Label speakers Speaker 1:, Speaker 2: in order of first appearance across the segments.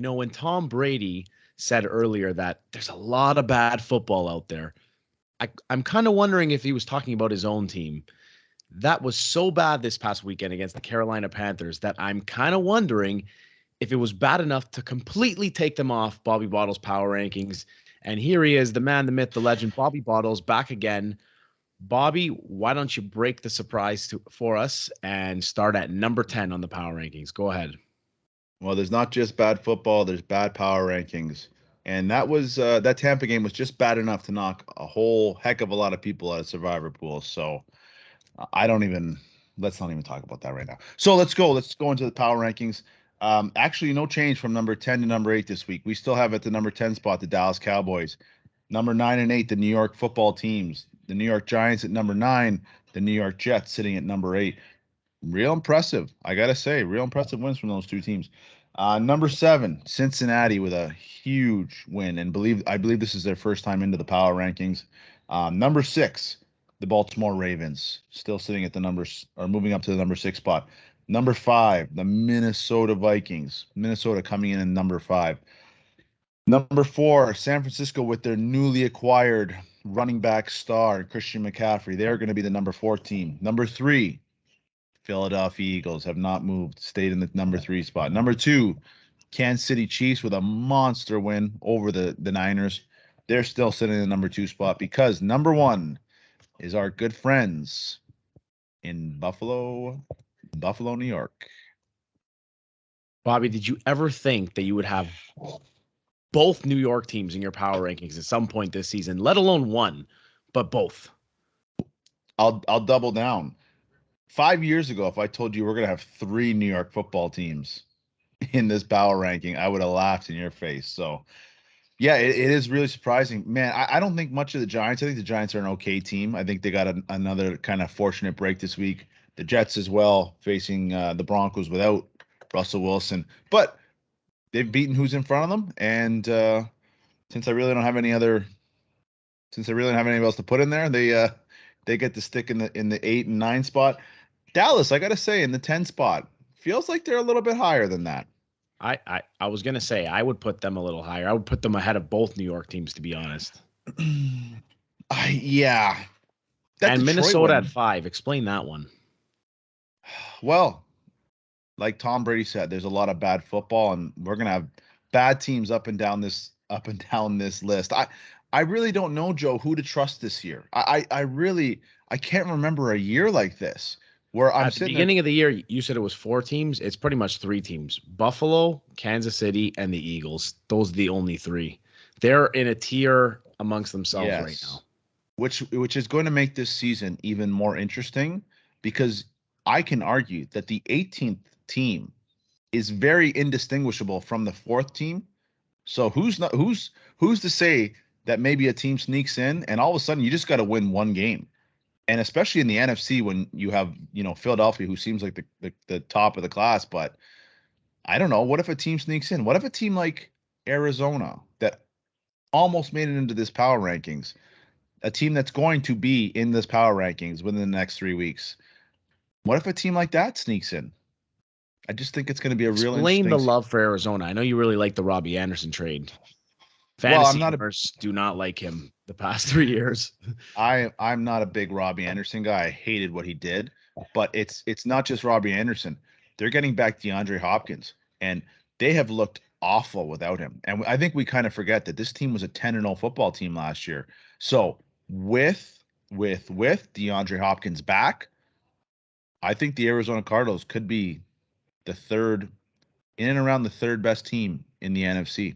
Speaker 1: When Tom Brady said earlier that there's a lot of bad football out there, I'm kind of wondering if he was talking about his own team. That was so bad this past weekend against the Carolina Panthers that I'm kind of wondering if it was bad enough to completely take them off Bobby Bottles' power rankings. And here he is, the man, the myth, the legend, Bobby Bottles, back again. Bobby, why don't you break the surprise for us and start at number 10 on the power rankings? Go ahead.
Speaker 2: Well, there's not just bad football, there's bad power rankings. And that Tampa game was just bad enough to knock a whole heck of a lot of people out of survivor pools. So I don't even let's not even talk about that right now. So let's go. Let's go into the power rankings. Actually, no change from number 10 to number 8 this week. We still have at the number 10 spot the Dallas Cowboys. Number 9 and 8, the New York football teams. The New York Giants at number 9, the New York Jets sitting at number 8. Real impressive. I got to say, real impressive wins from those two teams. Number 7, Cincinnati with a huge win. And I believe this is their first time into the power rankings. Number 6, the Baltimore Ravens, still sitting at the numbers or moving up to the number 6 spot. Number 5, the Minnesota Vikings. Minnesota coming in at number 5. Number 4, San Francisco with their newly acquired running back star, Christian McCaffrey. They're going to be the number 4 team. Number 3, Philadelphia Eagles have not moved, stayed in the number 3 spot. Number 2, Kansas City Chiefs with a monster win over the Niners. They're still sitting in the number 2 spot because number 1 is our good friends in Buffalo, New York.
Speaker 1: Bobby, did you ever think that you would have both New York teams in your power rankings at some point this season, let alone one, but both?
Speaker 2: I'll double down. 5 years ago, if I told you we're gonna have 3 New York football teams in this power ranking, I would have laughed in your face. So yeah, it is really surprising. Man, I don't think much of the Giants. I think the Giants are an okay team. I think they got another kind of fortunate break this week. The Jets as well, facing the Broncos without Russell Wilson. But they've beaten who's in front of them. And since I really don't have anybody else to put in there, they get to stick in the 8 and 9 spot. Dallas, I got to say, in the 10 spot, feels like they're a little bit higher than that.
Speaker 1: I was gonna say I would put them a little higher. I would put them ahead of both New York teams, to be honest.
Speaker 2: Yeah.
Speaker 1: And Minnesota at 5. Explain that one.
Speaker 2: Well, like Tom Brady said, there's a lot of bad football, and we're gonna have bad teams up and down this list. I really don't know, Joe, who to trust this year. I can't remember a year like this where I'm
Speaker 1: at the beginning of the year. You said it was 4 teams. It's pretty much 3 teams: Buffalo, Kansas City, and the Eagles. Those are the only 3. They're in a tier amongst themselves right now,
Speaker 2: which is going to make this season even more interesting because I can argue that the 18th team is very indistinguishable from the 4th team. So who's to say that maybe a team sneaks in and all of a sudden you just got to win one game? And especially in the NFC when you have, Philadelphia, who seems like the top of the class, but I don't know. What if a team sneaks in? What if a team like Arizona that almost made it into this power rankings, a team that's going to be in this power rankings within the next 3 weeks, what if a team like that sneaks in? I just think it's going to be a real interesting.
Speaker 1: Explain the love for Arizona. I know you really like the Robbie Anderson trade.
Speaker 2: Fantasy
Speaker 1: do not like him the past 3 years.
Speaker 2: I'm not a big Robbie Anderson guy. I hated what he did, but it's not just Robbie Anderson. They're getting back DeAndre Hopkins, and they have looked awful without him. And I think we kind of forget that this team was a 10-0 football team last year. So with DeAndre Hopkins back, I think the Arizona Cardinals could be the third, in and around the third best team in the NFC.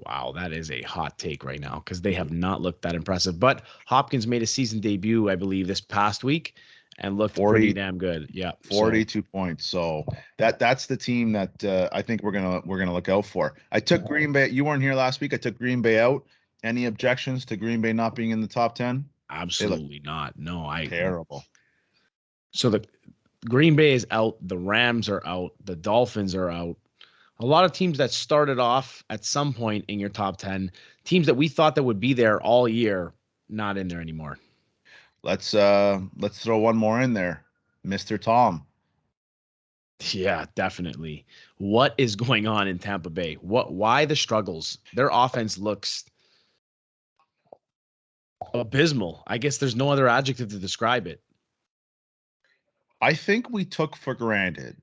Speaker 1: Wow, that is a hot take right now because they have not looked that impressive. But Hopkins made a season debut, I believe, this past week and looked pretty damn good. Yeah,
Speaker 2: 42 points. So that's the team that I think we're gonna look out for. I took Green Bay. You weren't here last week. I took Green Bay out. Any objections to Green Bay not being in the top 10?
Speaker 1: Absolutely not. No,
Speaker 2: terrible.
Speaker 1: So the Green Bay is out. The Rams are out. The Dolphins are out. A lot of teams that started off at some point in your top 10, teams that we thought that would be there all year, not in there anymore.
Speaker 2: Let's throw one more in there. Mr. Tom.
Speaker 1: Yeah, definitely. What is going on in Tampa Bay? Why the struggles? Their offense looks abysmal. I guess there's no other adjective to describe it.
Speaker 2: I think we took for granted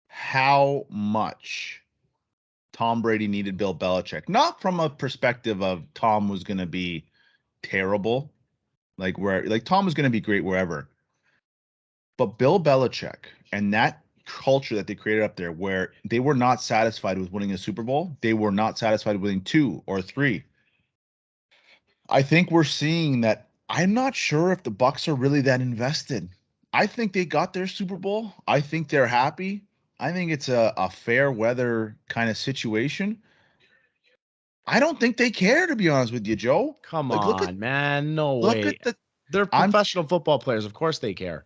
Speaker 2: how much Tom Brady needed Bill Belichick. Not from a perspective of Tom was going to be terrible, like Tom was going to be great wherever. But Bill Belichick and that culture that they created up there where they were not satisfied with winning a Super Bowl, they were not satisfied with winning two or three. I think we're seeing that. I'm not sure if the Bucs are really that invested. I think they got their Super Bowl. I think they're happy. I think it's a fair weather kind of situation. I don't think they care, to be honest with you, Joe.
Speaker 1: Come
Speaker 2: Like
Speaker 1: on, man. No
Speaker 2: look
Speaker 1: way.
Speaker 2: at the
Speaker 1: They're
Speaker 2: I'm
Speaker 1: professional football players. Of course they care.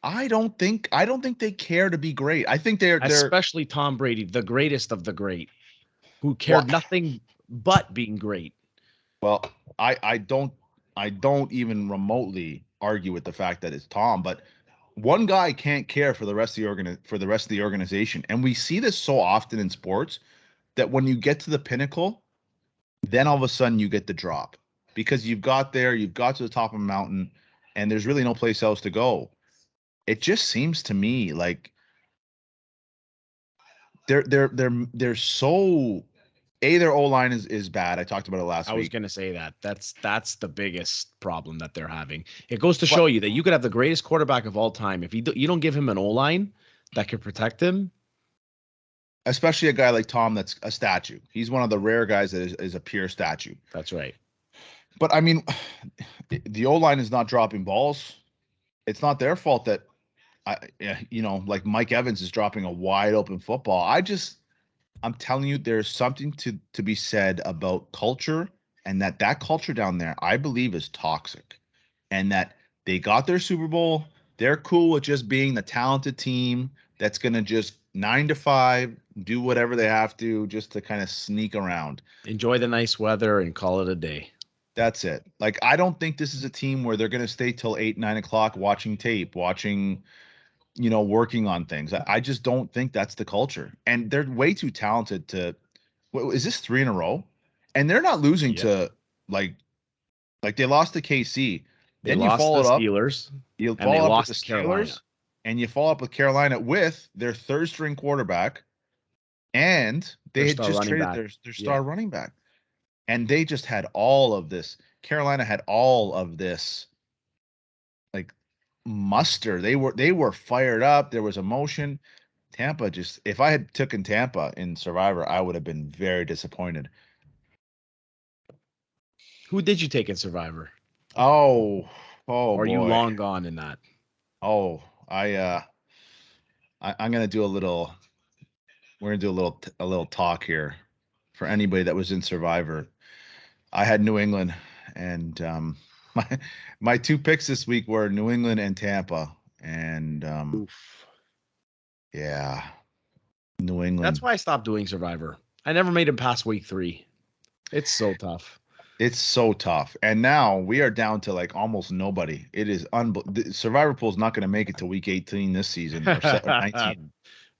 Speaker 2: I don't think they care to be great. I think they're
Speaker 1: Especially Tom Brady, the greatest of the great, who
Speaker 2: well,
Speaker 1: cared nothing but being great.
Speaker 2: well, I don't even remotely argue with the fact that it's Tom, but one guy can't care for the rest of the organization. And we see this so often in sports that when you get to the pinnacle, then all of a sudden you get the drop because you've got to the top of a mountain and there's really no place else to go. It just seems to me like they're so their O line is bad. I talked about it last
Speaker 1: I was
Speaker 2: week.
Speaker 1: going to say that. That's the biggest problem that they're having. It goes to
Speaker 2: But
Speaker 1: show you that you could have the greatest quarterback of all time. If you don't give him an O-line that could protect him,
Speaker 2: especially a guy like Tom that's a statue. He's one of the rare guys that is a pure statue.
Speaker 1: that's right.
Speaker 2: But I mean, the O line is not dropping balls. It's not their fault that like Mike Evans is dropping a wide open football. I'm telling you, there's something to be said about culture, and that culture down there, I believe, is toxic, and that they got their Super Bowl. They're cool with just being the talented team that's gonna just 9 to 5 do whatever they have to just to kind of sneak around.
Speaker 1: Enjoy the nice weather and call it a day.
Speaker 2: That's it. Like I don't think this is a team where they're gonna stay till 8, 9 o'clock watching tape, watching working on things. I just don't think that's the culture. And they're way too talented to. Is this three in a row? And they're not losing
Speaker 1: Yep.
Speaker 2: to like they lost to KC.
Speaker 1: They
Speaker 2: Then you
Speaker 1: lost
Speaker 2: follow
Speaker 1: the
Speaker 2: it up.
Speaker 1: Steelers
Speaker 2: You
Speaker 1: and they
Speaker 2: follow up with the
Speaker 1: lost to Carolina.
Speaker 2: Steelers, and you follow up with Carolina with their third string quarterback, and they
Speaker 1: Their
Speaker 2: had
Speaker 1: star
Speaker 2: just
Speaker 1: running
Speaker 2: traded
Speaker 1: back.
Speaker 2: their
Speaker 1: Yeah.
Speaker 2: star running back, and they just had all of this. Carolina had all of this like muster. They were fired up. There was emotion. Tampa just if I had taken Tampa in Survivor, I would have been very disappointed.
Speaker 1: Who did you take in Survivor?
Speaker 2: Oh, oh
Speaker 1: Or are you
Speaker 2: boy.
Speaker 1: long gone in that?
Speaker 2: Oh, I'm gonna do a little. We're gonna do a little talk here for anybody that was in Survivor. I had New England, and my my two picks this week were New England and Tampa, and
Speaker 1: Oof.
Speaker 2: yeah, New
Speaker 1: That's
Speaker 2: England.
Speaker 1: why I stopped doing Survivor. I never made it past week 3. It's so tough.
Speaker 2: It's so tough. And now we are down to like almost nobody. It is the Survivor Pool is not going to make it to week 18 this season or 19.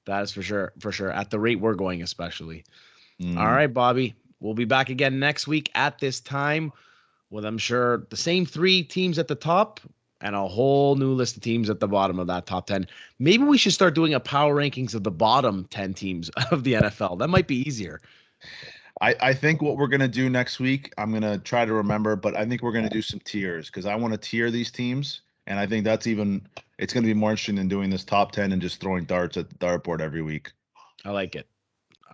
Speaker 1: That is for sure. For sure. At the rate we're going, especially. All
Speaker 2: Mm.
Speaker 1: right, Bobby. We'll be back again next week at this time with, I'm sure, the same 3 teams at the top and a whole new list of teams at the bottom of that top 10. Maybe we should start doing a power rankings of the bottom 10 teams of the NFL. That might be easier.
Speaker 2: I think what we're going to do next week, I'm going to try to remember, but I think we're going to do some tiers because I want to tier these teams. And I think it's going to be more interesting than doing this top 10 and just throwing darts at the dartboard every week.
Speaker 1: I like it.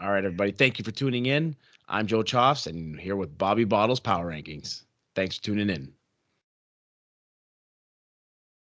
Speaker 1: All right, everybody. Thank you for tuning in. I'm Joe Choffs and here with Bobby Bottles Power Rankings. Thanks for tuning in.